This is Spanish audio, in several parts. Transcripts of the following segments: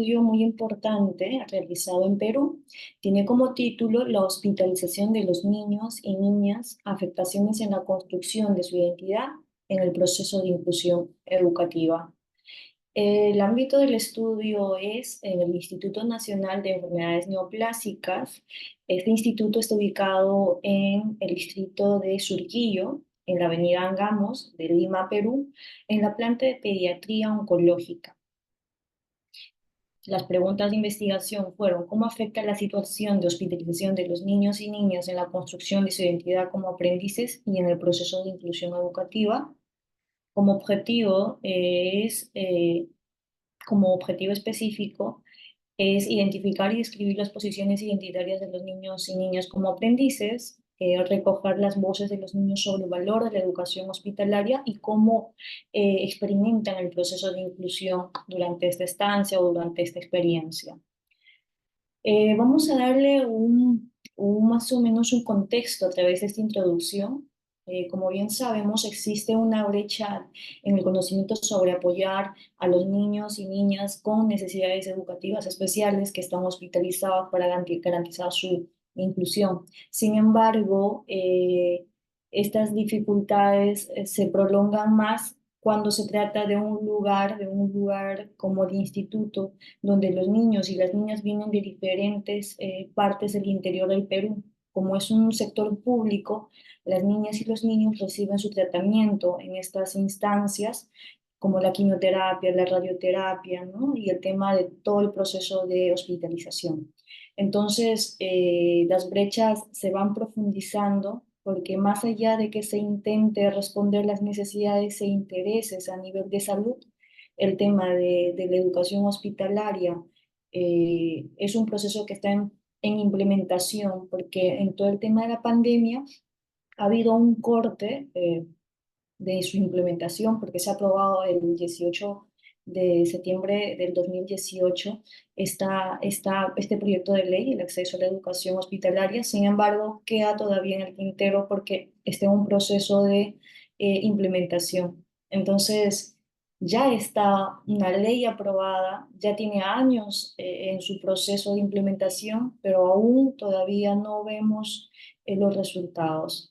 estudio muy importante realizado en Perú. Tiene como título La hospitalización de los niños y niñas, afectaciones en la construcción de su identidad en el proceso de inclusión educativa. El ámbito del estudio es en el Instituto Nacional de Enfermedades Neoplásicas. Este instituto está ubicado en el distrito de Surquillo, en la avenida Angamos de Lima, Perú, en la planta de pediatría oncológica. Las preguntas de investigación fueron: ¿cómo afecta la situación de hospitalización de los niños y niñas en la construcción de su identidad como aprendices y en el proceso de inclusión educativa? Como objetivo como objetivo específico es identificar y describir las posiciones identitarias de los niños y niñas como aprendices, recoger las voces de los niños sobre el valor de la educación hospitalaria y cómo experimentan el proceso de inclusión durante esta estancia o durante esta experiencia. Vamos a darle más o menos un contexto a través de esta introducción. Como bien sabemos, existe una brecha en el conocimiento sobre apoyar a los niños y niñas con necesidades educativas especiales que están hospitalizados para garantizar su inclusión. Sin embargo, estas dificultades se prolongan más cuando se trata de un lugar como el instituto, donde los niños y las niñas vienen de diferentes partes del interior del Perú. Como es un sector público, las niñas y los niños reciben su tratamiento en estas instancias, como la quimioterapia, la radioterapia, ¿no? Y el tema de todo el proceso de hospitalización. Entonces, las brechas se van profundizando porque más allá de que se intente responder las necesidades e intereses a nivel de salud, el tema de la educación hospitalaria es un proceso que está en implementación, porque en todo el tema de la pandemia ha habido un corte de su implementación, porque se ha aprobado el 18 de septiembre del 2018 este proyecto de ley, el acceso a la educación hospitalaria. Sin embargo, queda todavía en el tintero porque está en un proceso de implementación. Entonces, ya está una ley aprobada, ya tiene años en su proceso de implementación, pero aún todavía no vemos los resultados.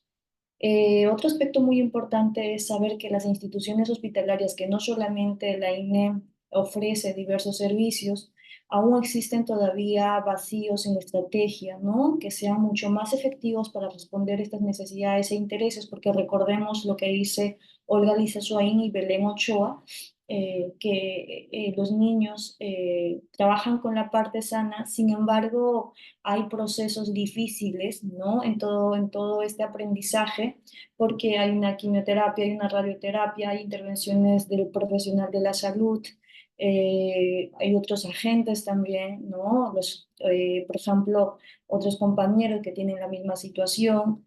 Otro aspecto muy importante es saber que las instituciones hospitalarias, que no solamente la INEM ofrece diversos servicios, aún existen todavía vacíos en la estrategia, ¿no? Que sean mucho más efectivos para responder estas necesidades e intereses, porque recordemos lo que dice Olga Lizazuaín y Belén Ochoa, que los niños trabajan con la parte sana. Sin embargo, hay procesos difíciles, ¿no? En todo este aprendizaje, porque hay una quimioterapia, hay una radioterapia, hay intervenciones del profesional de la salud, hay otros agentes también, ¿no? Por ejemplo, otros compañeros que tienen la misma situación.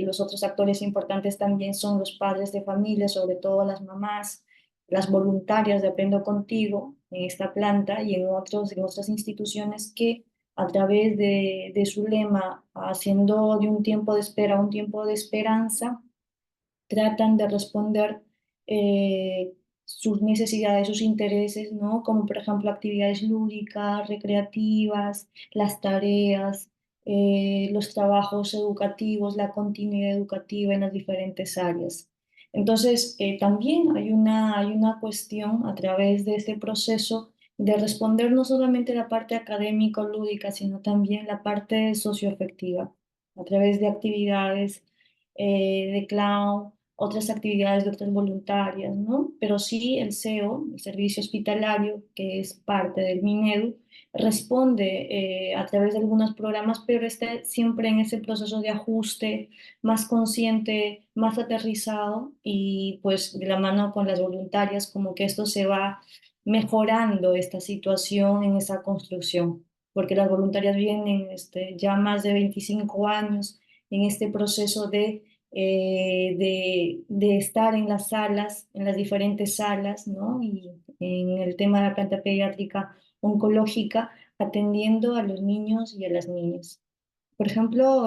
Los otros actores importantes también son los padres de familia, sobre todo las mamás, las voluntarias de Aprendo Contigo en esta planta y en otras instituciones que a través de su lema, haciendo de un tiempo de espera un tiempo de esperanza, tratan de responder sus necesidades, sus intereses, ¿no? Como por ejemplo actividades lúdicas, recreativas, las tareas, los trabajos educativos, la continuidad educativa en las diferentes áreas. Entonces, también hay una cuestión a través de este proceso de responder no solamente la parte académica o lúdica, sino también la parte socioafectiva, a través de actividades de clown, otras actividades de otras voluntarias, ¿no? Pero sí el SEO, el Servicio Hospitalario, que es parte del Minedu, responde a través de algunos programas, pero está siempre en ese proceso de ajuste más consciente, más aterrizado y pues de la mano con las voluntarias, como que esto se va mejorando esta situación en esa construcción, porque las voluntarias vienen ya más de 25 años en este proceso de estar en las salas, en las diferentes salas, ¿no? Y en el tema de la planta pediátrica oncológica, atendiendo a los niños y a las niñas. Por ejemplo,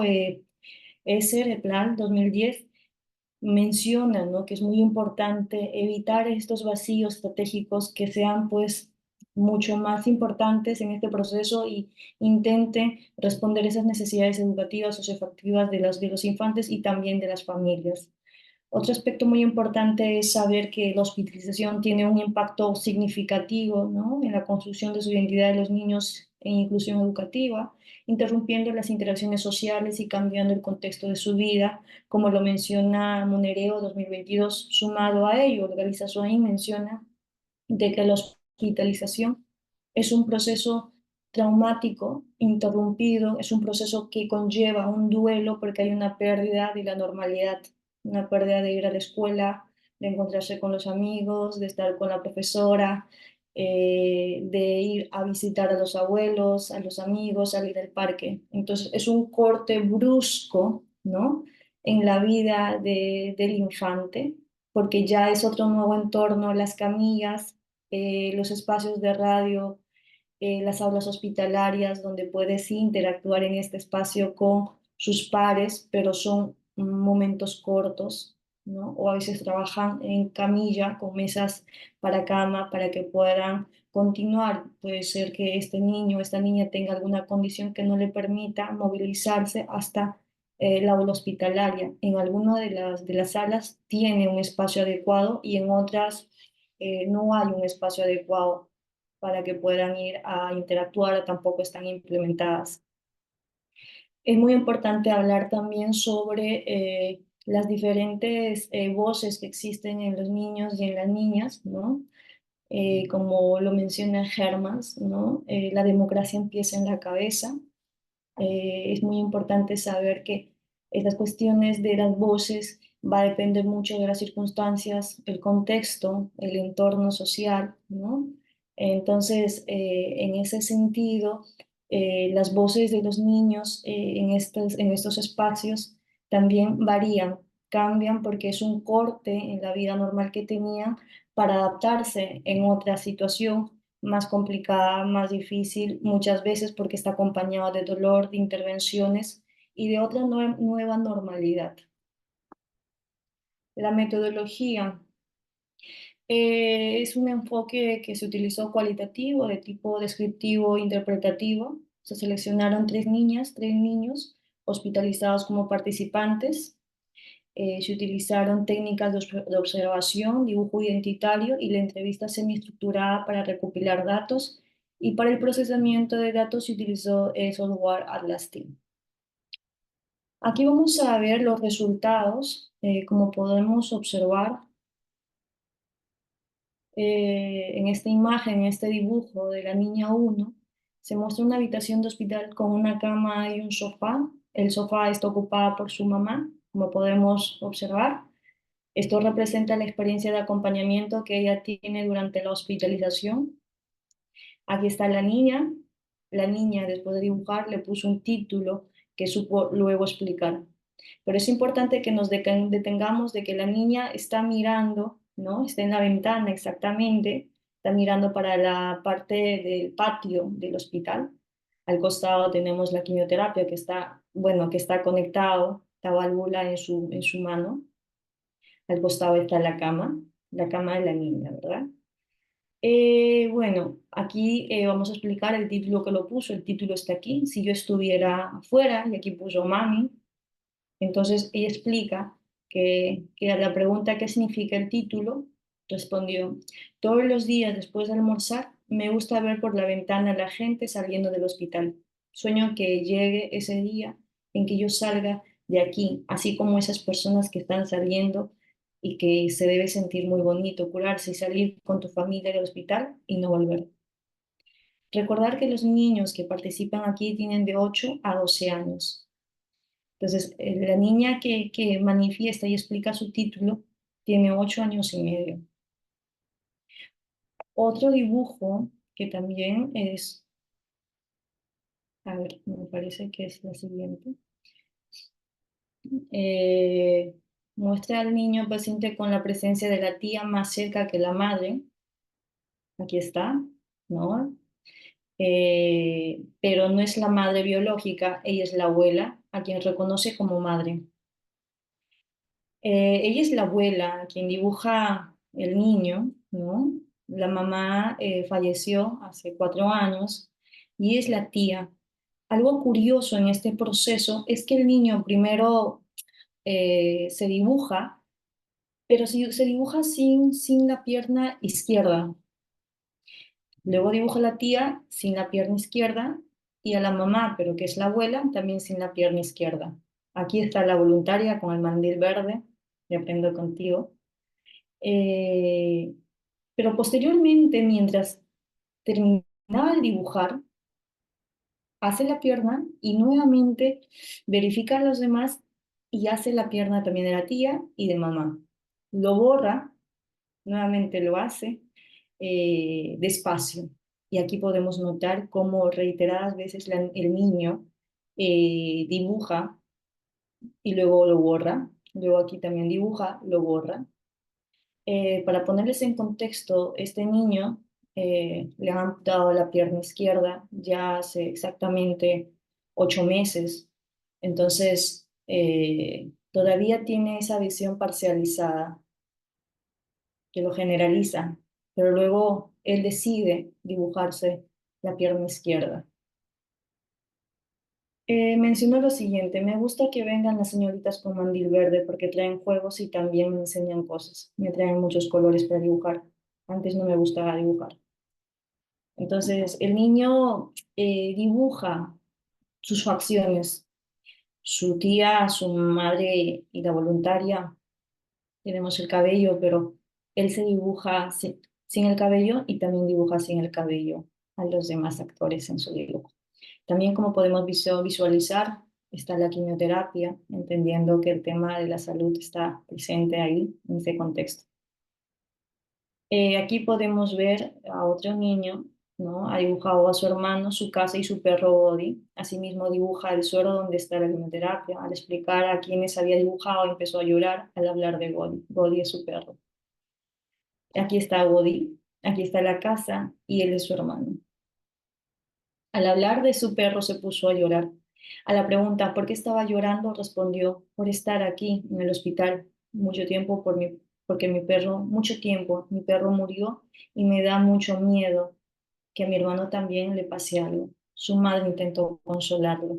ese plan 2010 menciona, ¿no? Que es muy importante evitar estos vacíos estratégicos que sean, pues, mucho más importantes en este proceso y intente responder esas necesidades educativas, socioafectivas de los infantes y también de las familias. Otro aspecto muy importante es saber que la hospitalización tiene un impacto significativo, ¿no?, en la construcción de su identidad de los niños en inclusión educativa, interrumpiendo las interacciones sociales y cambiando el contexto de su vida, como lo menciona Monereo 2022. Sumado a ello, Galiza Soin menciona de que la hospitalización es un proceso traumático, interrumpido, es un proceso que conlleva un duelo porque hay una pérdida de la normalidad, una pérdida de ir a la escuela, de encontrarse con los amigos, de estar con la profesora, de ir a visitar a los abuelos, a los amigos, salir al parque. Entonces es un corte brusco, ¿no?, en la vida del infante, porque ya es otro nuevo entorno, las camillas, los espacios de radio, las aulas hospitalarias, donde puedes interactuar en este espacio con sus pares, pero son momentos cortos, ¿no? O a veces trabajan en camilla con mesas para cama para que puedan continuar. Puede ser que este niño o esta niña tenga alguna condición que no le permita movilizarse hasta la aula hospitalaria. En alguna de las salas tiene un espacio adecuado y en otras no hay un espacio adecuado para que puedan ir a interactuar, tampoco están implementadas. Es muy importante hablar también sobre las diferentes voces que existen en los niños y en las niñas, ¿no? Como lo menciona Hermans, ¿no? La democracia empieza en la cabeza. Es muy importante saber que estas cuestiones de las voces va a depender mucho de las circunstancias, el contexto, el entorno social, ¿no? Entonces, en ese sentido, las voces de los niños en estos espacios también varían, cambian porque es un corte en la vida normal que tenían para adaptarse en otra situación más complicada, más difícil, muchas veces porque está acompañado de dolor, de intervenciones y de otra nueva normalidad. La metodología es un enfoque que se utilizó cualitativo, de tipo descriptivo, interpretativo. Se seleccionaron 3 niñas, 3 niños hospitalizados como participantes. Se utilizaron técnicas de observación, dibujo identitario y la entrevista semiestructurada para recopilar datos, y para el procesamiento de datos se utilizó el software Atlas Team. Aquí vamos a ver los resultados. Como podemos observar en esta imagen, en este dibujo de la niña 1, se muestra una habitación de hospital con una cama y un sofá. El sofá está ocupado por su mamá, como podemos observar. Esto representa la experiencia de acompañamiento que ella tiene durante la hospitalización. Aquí está la niña. La niña, después de dibujar, le puso un título que supo luego explicar. Pero es importante que nos detengamos de que la niña está mirando, ¿no? Está en la ventana exactamente, está mirando para la parte del patio del hospital. Al costado tenemos la quimioterapia que está, bueno, que está conectado, la válvula en su mano. Al costado está la cama de la niña, ¿verdad? Bueno, aquí vamos a explicar el título que lo puso. El título está aquí. Si yo estuviera afuera, y aquí puso mami, entonces ella explica que a la pregunta ¿qué significa el título? Respondió: todos los días después de almorzar me gusta ver por la ventana a la gente saliendo del hospital. Sueño que llegue ese día en que yo salga de aquí, así como esas personas que están saliendo, y que se debe sentir muy bonito curarse y salir con tu familia del hospital y no volver. Recordar que los niños que participan aquí tienen de 8 a 12 años. Entonces, la niña que manifiesta y explica su título tiene 8 años y medio. Otro dibujo que también es, a ver, me parece que es la siguiente. Eh, Muestra al niño paciente con la presencia de la tía más cerca que la madre. Aquí está, ¿no? Pero no es la madre biológica, ella es la abuela, a quien reconoce como madre. Ella es la abuela, quien dibuja el niño, ¿no? La mamá falleció hace 4 años y es la tía. Algo curioso en este proceso es que el niño primero se dibuja, pero se dibuja sin la pierna izquierda. Luego dibuja a la tía sin la pierna izquierda y a la mamá, pero que es la abuela, también sin la pierna izquierda. Aquí está la voluntaria con el mandil verde, y aprendo contigo. Eh, pero posteriormente, mientras terminaba de dibujar, hace la pierna y nuevamente verifica a los demás y hace la pierna también de la tía y de mamá. Lo borra, nuevamente lo hace despacio. Y aquí podemos notar cómo reiteradas veces el niño dibuja y luego lo borra. Luego aquí también dibuja, lo borra. Para ponerles en contexto, este niño le han amputado la pierna izquierda ya hace exactamente 8 meses. Entonces, todavía tiene esa visión parcializada que lo generaliza, pero luego él decide dibujarse la pierna izquierda. Menciono lo siguiente, me gusta que vengan las señoritas con mandil verde porque traen juegos y también me enseñan cosas, me traen muchos colores para dibujar. Antes no me gustaba dibujar. Entonces, el niño dibuja sus facciones. Su tía, su madre y la voluntaria tenemos el cabello, pero él se dibuja sin el cabello y también dibuja sin el cabello a los demás actores en su dibujo. También como podemos visualizar, está la quimioterapia, entendiendo que el tema de la salud está presente ahí, en ese contexto. Aquí podemos ver a otro niño, ¿no? Ha dibujado a su hermano, su casa y su perro Body. Asimismo dibuja el suelo donde está la quimioterapia. Al explicar a quienes había dibujado, empezó a llorar al hablar de Body. Body es su perro. Aquí está Body, aquí está la casa y él es su hermano. Al hablar de su perro se puso a llorar. A la pregunta ¿por qué estaba llorando? Respondió, por estar aquí en el hospital mucho tiempo, porque mi perro, mucho tiempo, mi perro murió y me da mucho miedo que a mi hermano también le pase algo. Su madre intentó consolarlo.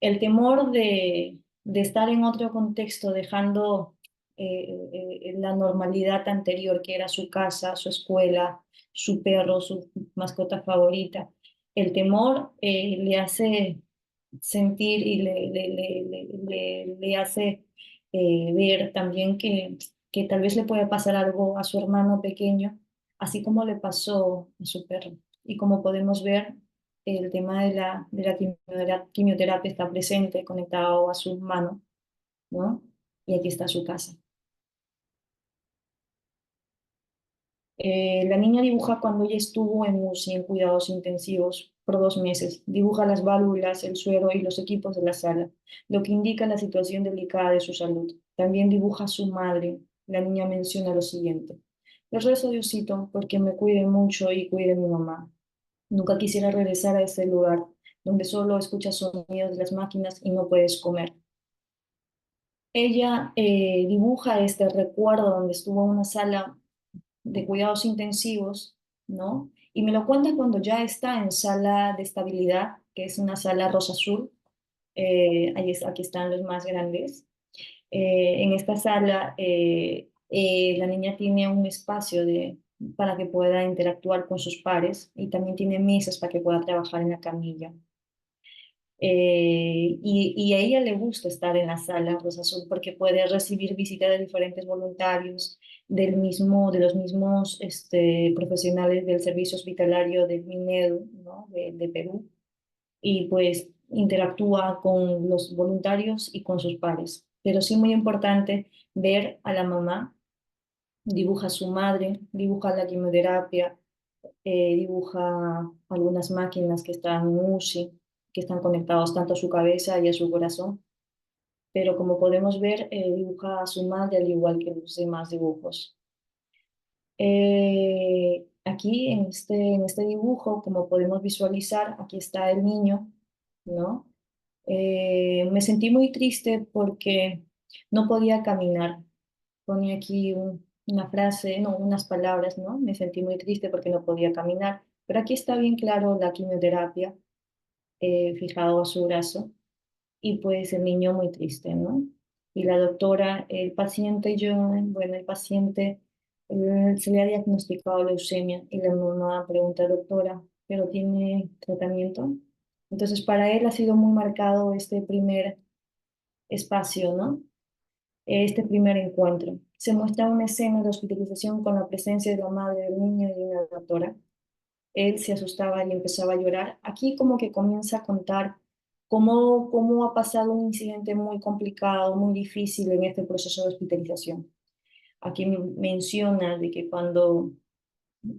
El temor de estar en otro contexto, dejando la normalidad anterior, que era su casa, su escuela, su perro, su mascota favorita, el temor le hace sentir y le hace ver también que tal vez le puede pasar algo a su hermano pequeño, así como le pasó a su perro. Y como podemos ver, el tema de la quimioterapia está presente, conectado a su mano, ¿no? Y aquí está su casa. La niña dibuja cuando ella estuvo en UCI, en cuidados intensivos, por 2 meses. Dibuja las válvulas, el suero y los equipos de la sala, lo que indica la situación delicada de su salud. También dibuja a su madre. La niña menciona lo siguiente. Le rezo Diosito porque me cuide mucho y cuide a mi mamá. Nunca quisiera regresar a ese lugar donde solo escuchas sonidos de las máquinas y no puedes comer. Ella dibuja este recuerdo donde estuvo en una sala de cuidados intensivos, ¿no? Y me lo cuenta cuando ya está en sala de estabilidad, que es una sala rosa azul. Aquí están los más grandes. En esta sala, la niña tiene un espacio para que pueda interactuar con sus pares y también tiene mesas para que pueda trabajar en la camilla. Y a ella le gusta estar en la sala Rosa Azul porque puede recibir visitas de diferentes voluntarios, de los mismos profesionales del servicio hospitalario del Minedu, ¿no? de Perú, y pues interactúa con los voluntarios y con sus pares. Pero sí muy importante ver a la mamá, dibuja a su madre, dibuja la quimioterapia, dibuja algunas máquinas que están en UCI, que están conectados tanto a su cabeza y a su corazón, pero como podemos ver, dibuja a su madre al igual que los demás dibujos. Aquí en este dibujo, como podemos visualizar, aquí está el niño, ¿no? Me sentí muy triste porque no podía caminar. Pone aquí una frase, no, unas palabras, ¿no? Me sentí muy triste porque no podía caminar. Pero aquí está bien claro la quimioterapia, fijado a su brazo, y pues el niño muy triste, ¿no? Y la doctora, el paciente, bueno, el paciente se le ha diagnosticado leucemia y la mamá pregunta, doctora, ¿pero tiene tratamiento? Entonces, para él ha sido muy marcado este primer espacio, ¿no? Este primer encuentro. Se muestra una escena de hospitalización con la presencia de la madre del niño y de una doctora. Él se asustaba y empezaba a llorar. Aquí como que comienza a contar cómo ha pasado un incidente muy complicado, muy difícil en este proceso de hospitalización. Aquí menciona de que cuando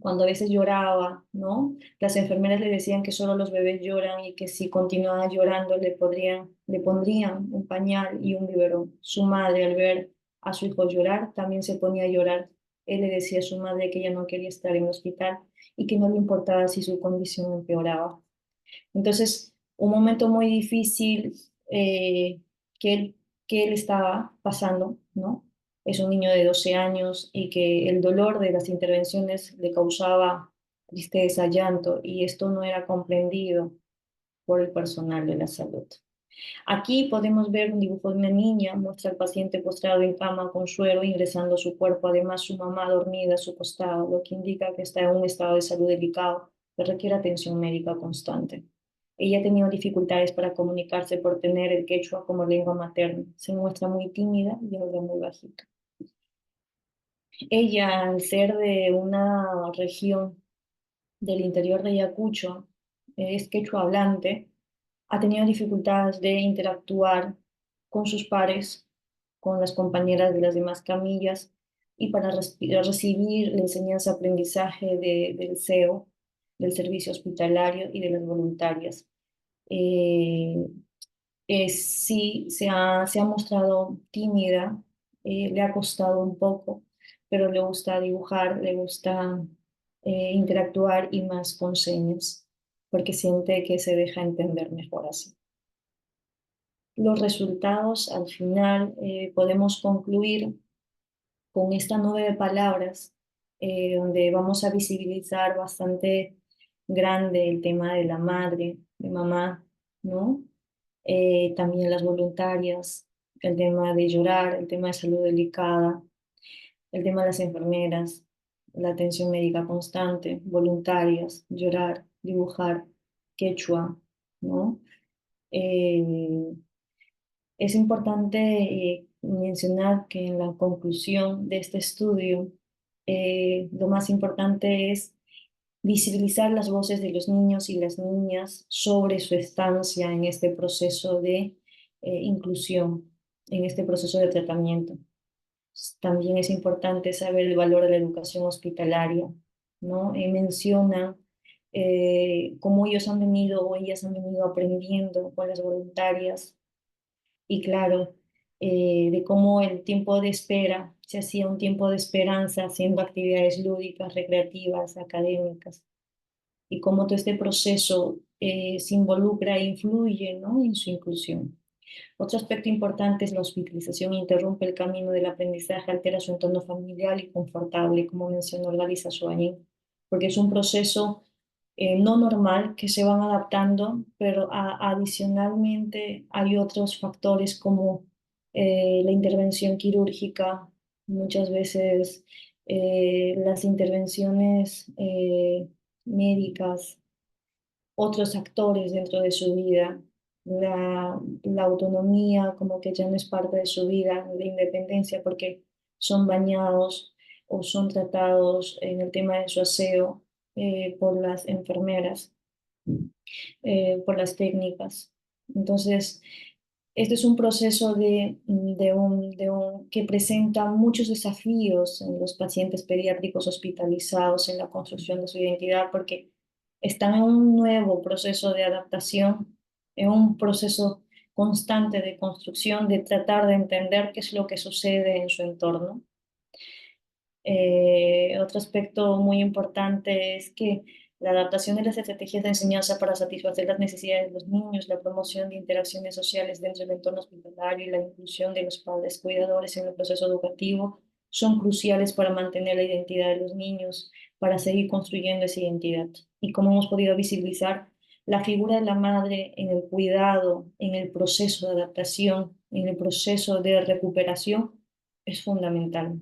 a veces lloraba, ¿no? Las enfermeras le decían que solo los bebés lloran y que si continuaba llorando le pondrían un pañal y un biberón. Su madre, al ver a su hijo llorar, también se ponía a llorar. Él le decía a su madre que ella no quería estar en el hospital y que no le importaba si su condición empeoraba. Entonces, un momento muy difícil que él, que él estaba pasando, ¿no? Es un niño de 12 años y que el dolor de las intervenciones le causaba tristeza, llanto, y esto no era comprendido por el personal de la salud. Aquí podemos ver un dibujo de una niña, muestra al paciente postrado en cama con suero ingresando a su cuerpo, además su mamá dormida a su costado, lo que indica que está en un estado de salud delicado que requiere atención médica constante. Ella ha tenido dificultades para comunicarse por tener el quechua como lengua materna. Se muestra muy tímida y habla muy bajito. Ella, al ser de una región del interior de Ayacucho, es quechua hablante, ha tenido dificultades de interactuar con sus pares, con las compañeras de las demás camillas y para recibir la enseñanza-aprendizaje del SEO, del servicio hospitalario y de las voluntarias. Eh, sí, se ha mostrado tímida, le ha costado un poco, pero le gusta dibujar, le gusta interactuar y más con señas, porque siente que se deja entender mejor así. Los resultados, al final, podemos concluir con esta nube de palabras, donde vamos a visibilizar bastante grande el tema de la madre, de mamá, ¿no? También las voluntarias, el tema de llorar, el tema de salud delicada, el tema de las enfermeras, la atención médica constante, voluntarias, llorar, dibujar, quechua, ¿no? Eh, es importante mencionar que en la conclusión de este estudio, lo más importante es visibilizar las voces de los niños y las niñas sobre su estancia en este proceso de inclusión, en este proceso de tratamiento. También es importante saber el valor de la educación hospitalaria, ¿no? Menciona cómo ellos han venido o ellas han venido aprendiendo con las voluntarias y claro, de cómo el tiempo de espera se hacía un tiempo de esperanza haciendo actividades lúdicas, recreativas, académicas, y cómo todo este proceso se involucra e influye, ¿no? En su inclusión. Otro aspecto importante es la hospitalización interrumpe el camino del aprendizaje, altera su entorno familiar y confortable, como mencionó Larisa Soañín, porque es un proceso no normal que se van adaptando, pero adicionalmente hay otros factores como la intervención quirúrgica, muchas veces las intervenciones médicas, otros actores dentro de su vida, la autonomía como que ya no es parte de su vida, de independencia, porque son bañados o son tratados en el tema de su aseo por las enfermeras, por las técnicas. Entonces, este es un proceso que presenta muchos desafíos en los pacientes pediátricos hospitalizados en la construcción de su identidad, porque están en un nuevo proceso de adaptación, en un proceso constante de construcción, de tratar de entender qué es lo que sucede en su entorno. Otro aspecto muy importante es que la adaptación de las estrategias de enseñanza para satisfacer las necesidades de los niños, la promoción de interacciones sociales dentro del entorno hospitalario y la inclusión de los padres cuidadores en el proceso educativo son cruciales para mantener la identidad de los niños, para seguir construyendo esa identidad. Y como hemos podido visibilizar, la figura de la madre en el cuidado, en el proceso de adaptación, en el proceso de recuperación, es fundamental.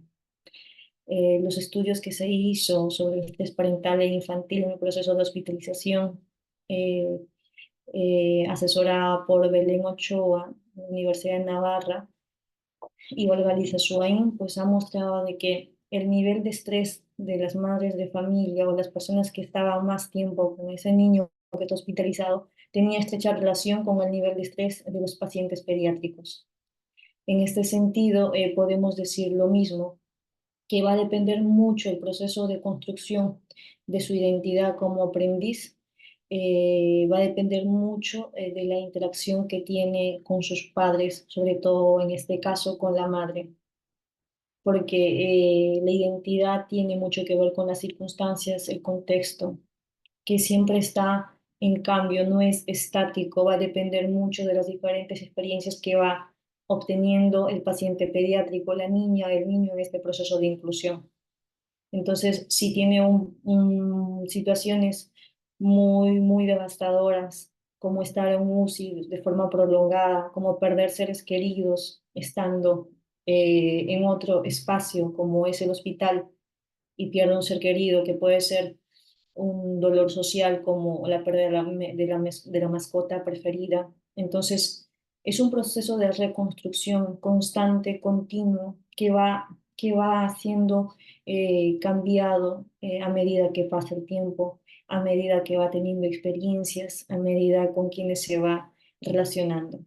Los estudios que se hizo sobre el estrés parental e infantil en el proceso de hospitalización, eh, asesorada por Belén Ochoa, Universidad de Navarra, y Olga Liza Swain, pues ha mostrado de que el nivel de estrés de las madres de familia o las personas que estaban más tiempo con ese niño que está hospitalizado tenía estrecha relación con el nivel de estrés de los pacientes pediátricos. En este sentido, podemos decir lo mismo, que va a depender mucho el proceso de construcción de su identidad como aprendiz, va a depender mucho de la interacción que tiene con sus padres, sobre todo en este caso con la madre, porque la identidad tiene mucho que ver con las circunstancias, el contexto, que siempre está en cambio, no es estático, va a depender mucho de las diferentes experiencias que va obteniendo el paciente pediátrico, la niña, el niño en este proceso de inclusión. Entonces, si tiene situaciones muy devastadoras, como estar en UCI de forma prolongada, como perder seres queridos estando en otro espacio como es el hospital y pierde un ser querido, que puede ser un dolor social como la pérdida de la mascota preferida. Entonces, es un proceso de reconstrucción constante, continuo, que va siendo cambiado a medida que pasa el tiempo, a medida que va teniendo experiencias, a medida con quienes se va relacionando.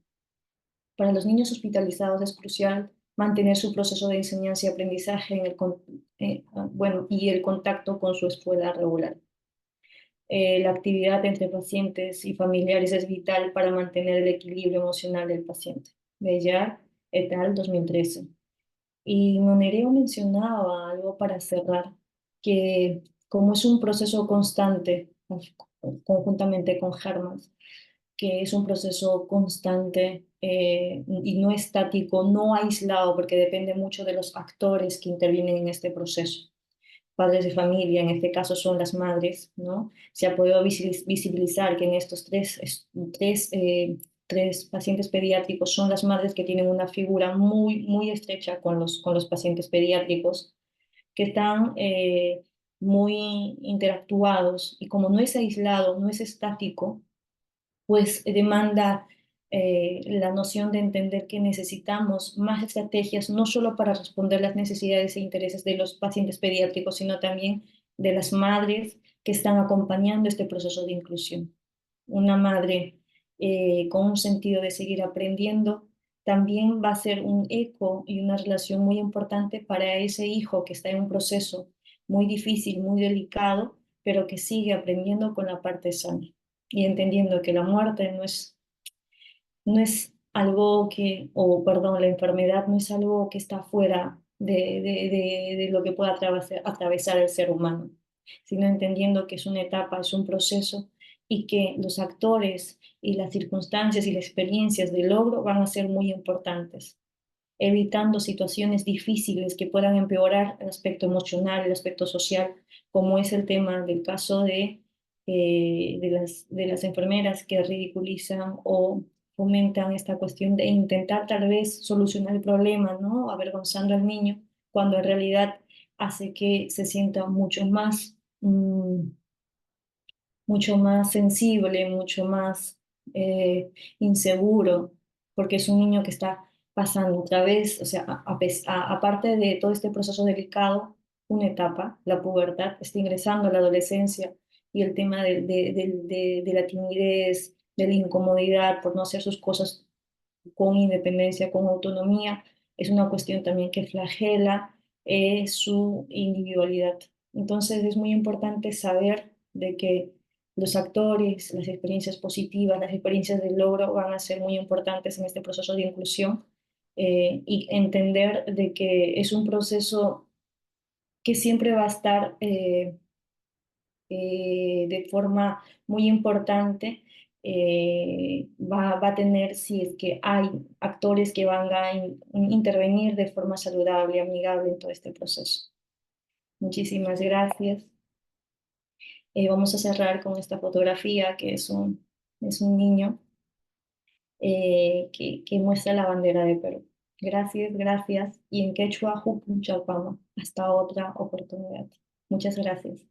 Para los niños hospitalizados es crucial mantener su proceso de enseñanza y aprendizaje bueno, y el contacto con su escuela regular. La actividad entre pacientes y familiares es vital para mantener el equilibrio emocional del paciente. Bellar et al. 2013. Y Monereo mencionaba algo para cerrar, que como es un proceso constante, conjuntamente con Herman, que es un proceso constante y no estático, no aislado, porque depende mucho de los actores que intervienen en este proceso. Padres de familia, en este caso son las madres, ¿no? Se ha podido visibilizar que en estos tres pacientes pediátricos son las madres que tienen una figura muy estrecha con los pacientes pediátricos, que están muy interactuados y como no es aislado, no es estático, pues demanda la noción de entender que necesitamos más estrategias, no solo para responder las necesidades e intereses de los pacientes pediátricos, sino también de las madres que están acompañando este proceso de inclusión. Una madre con un sentido de seguir aprendiendo también va a ser un eco y una relación muy importante para ese hijo que está en un proceso muy difícil, muy delicado, pero que sigue aprendiendo con la parte sana y entendiendo que la muerte no es algo que, o perdón, la enfermedad no es algo que está fuera de lo que pueda atravesar el ser humano, sino entendiendo que es una etapa, es un proceso y que los actores y las circunstancias y las experiencias de logro van a ser muy importantes, evitando situaciones difíciles que puedan empeorar el aspecto emocional, el aspecto social, como es el tema del caso de las enfermeras que ridiculizan o fomentan esta cuestión de intentar tal vez solucionar el problema, ¿no? Avergonzando al niño, cuando en realidad hace que se sienta mucho más sensible, mucho más eh, inseguro, porque es un niño que está pasando otra vez, o sea, aparte de todo este proceso delicado, una etapa, la pubertad, está ingresando a la adolescencia y el tema de la timidez, de la incomodidad por no hacer sus cosas con independencia, con autonomía, es una cuestión también que flagela su individualidad. Entonces es muy importante saber de que los actores, las experiencias positivas, las experiencias de logro van a ser muy importantes en este proceso de inclusión y entender de que es un proceso que siempre va a estar de forma muy importante va a tener si es que hay actores que van a intervenir de forma saludable, amigable en todo este proceso. Muchísimas gracias. Vamos a cerrar con esta fotografía que es un niño que muestra la bandera de Perú. Gracias, gracias. Y en quechua, Jupun Chalpama. Hasta otra oportunidad. Muchas gracias.